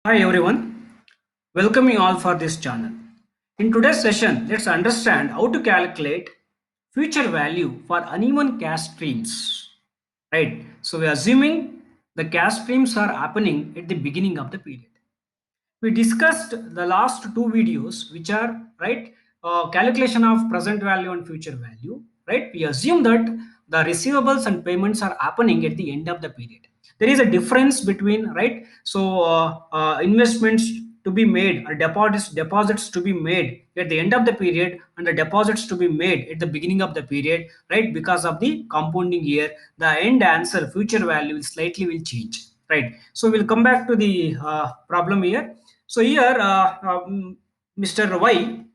Hi everyone, welcome you all for this channel. In today's session, let's understand how to calculate future value for uneven cash streams. Right? So we are assuming the cash streams are happening at the beginning of the period. We discussed the last two videos, which are right calculation of present value and future value. Right? We assume that the receivables and payments are happening at the end of the period. There is a difference between investments to be made or deposits to be made at the end of the period and the deposits to be made at the beginning of the period, right? Because of the compounding year, the end answer future value will slightly will change, right? So we'll come back to the problem here. So here Mr. Y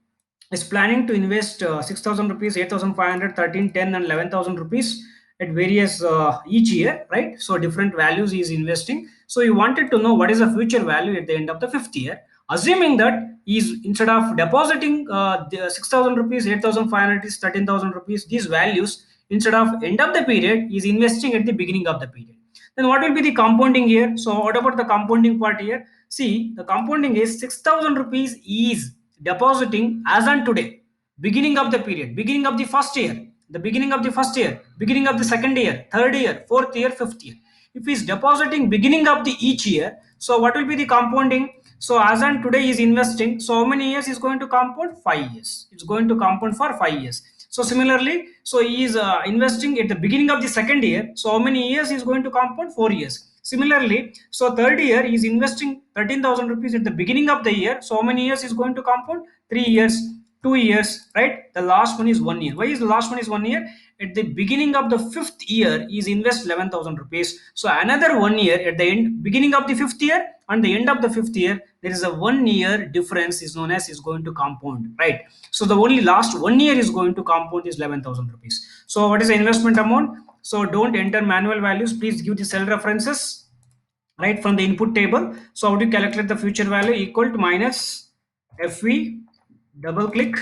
is planning to invest 6,000 rupees, 8,500, 13, 10, and 11,000 rupees at various each year, right? So different values he is investing. So he wanted to know what is the future value at the end of the fifth year, assuming that he's instead of depositing the 6,000 rupees, 8,500 is 13,000 rupees, these values instead of end of the period is investing at the beginning of the period. Then what will be the compounding here? So what about the compounding part here? See, the compounding is 6,000 rupees is depositing as on today, beginning of the period, beginning of the first year, the beginning of the first year, beginning of the second year, third year, fourth year, fifth year. If he is depositing beginning of the each year, so what will be the compounding? So as on today is investing, so how many years is going to compound? 5 years. It's going to compound for 5 years. So similarly, so he is investing at the beginning of the second year. So how many years is going to compound? 4 years. Similarly, so third year he is investing 13,000 rupees at the beginning of the year. So how many years is going to compound? 3 years. 2 years, right? The last one is 1 year. Why is the last one is 1 year? At the beginning of the fifth year, is invest 11,000 rupees. So another 1 year at the end, beginning of the fifth year and the end of the fifth year, there is a 1 year difference is known as is going to compound, right? So the only last 1 year is going to compound is 11,000 rupees. So what is the investment amount? So don't enter manual values. Please give the cell references right from the input table. So how do you calculate the future value? Equal to minus FV, double click,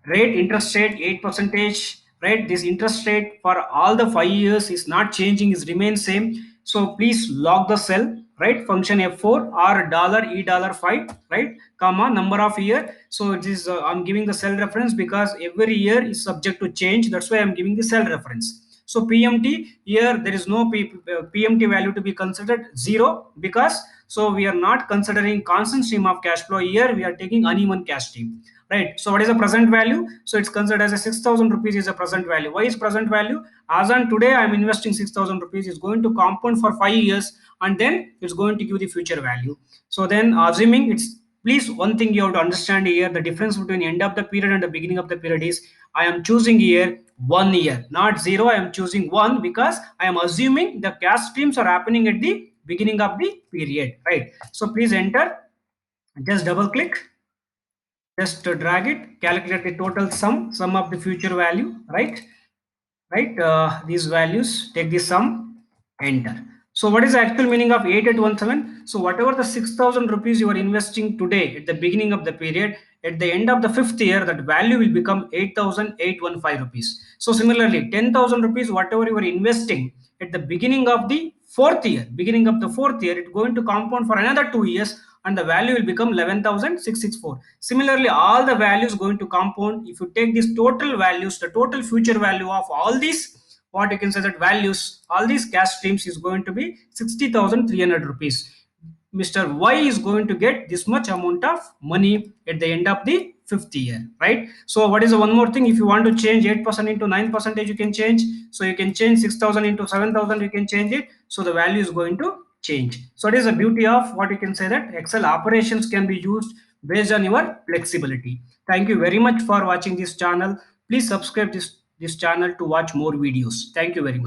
rate, interest rate 8 percentage, right? This interest rate for all the 5 years is not changing, is remain same. So please log the cell, right? Function F4 or dollar E dollar 5, right? Comma number of year. So it is I'm giving the cell reference because every year is subject to change. That's why I'm giving the cell reference. So PMT here there is no PMT value to be considered 0 because so we are not considering constant stream of cash flow here. We are taking uneven cash stream, right? So what is the present value? So it's considered as a 6,000 rupees is a present value. Why is present value? As on today I am investing 6,000 rupees, is going to compound for 5 years and then it's going to give the future value. So then assuming it's, please one thing you have to understand here, the difference between end of the period and the beginning of the period is I am choosing here 1 year, not 0. I am choosing 1 because I am assuming the cash streams are happening at the beginning of the period, right? So please enter, just double click, just drag it, calculate the total sum of the future value, right? These values, take the sum, enter. So what is the actual meaning of 8817? So whatever the 6,000 rupees you are investing today at the beginning of the period, at the end of the fifth year that value will become 8,815 rupees. So similarly 10,000 rupees whatever you are investing at the beginning of the fourth year it's going to compound for another 2 years and the value will become 11,664. Similarly, all the values going to compound. If you take these total values, the total future value of all these, what you can say that values, all these cash streams is going to be 60,300 rupees. Mr. Y is going to get this much amount of money at the end of the fifth year, right? So what is the one more thing? If you want to change 8% into 9%, you can change. So you can change 6,000 into 7,000, you can change it. So the value is going to change. So it is the beauty of what you can say that Excel operations can be used based on your flexibility. Thank you very much for watching this channel. Please subscribe this channel to watch more videos. Thank you very much.